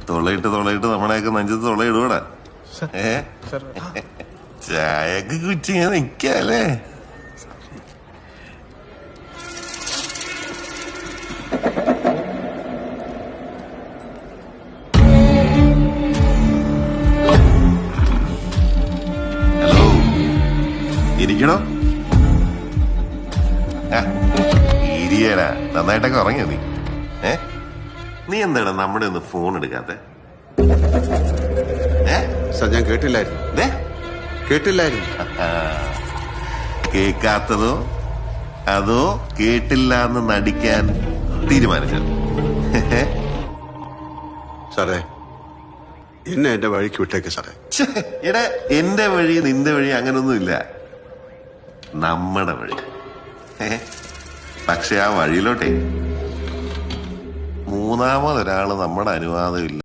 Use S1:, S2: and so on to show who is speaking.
S1: തൊള്ളയിട്ട് നമ്മളെയൊക്കെ നെഞ്ചത്ത് തൊള്ളയിടൂടെ? ചായക്ക് കുറ്റിങ്ങനെ നിക്കല്ലേ? ഹലോ, ഇരിക്കണോ? ഇരിയടാ, നന്നായിട്ടൊക്കെ ഉറങ്ങിയോ നീ? നീ എന്താടാ നമ്മുടെ ഒന്ന് ഫോൺ എടുക്കാത്ത?
S2: സാർ ഞാൻ കേട്ടില്ലായിരുന്നു.
S1: കേൾക്കാത്തതോ അതോ കേട്ടില്ല എന്ന് നടിക്കാൻ തീരുമാനിച്ചോ?
S2: സാറേ, എന്നെ എന്റെ വഴിക്ക് വിട്ടേക്ക് സാറേ.
S1: എടാ, എന്റെ വഴി നിന്റെ വഴി അങ്ങനൊന്നുമില്ല, നമ്മുടെ വഴി. പക്ഷെ ആ വഴിയിലോട്ടെ മൂന്നാമതൊരാള് നമ്മുടെ അനുവാദമില്ല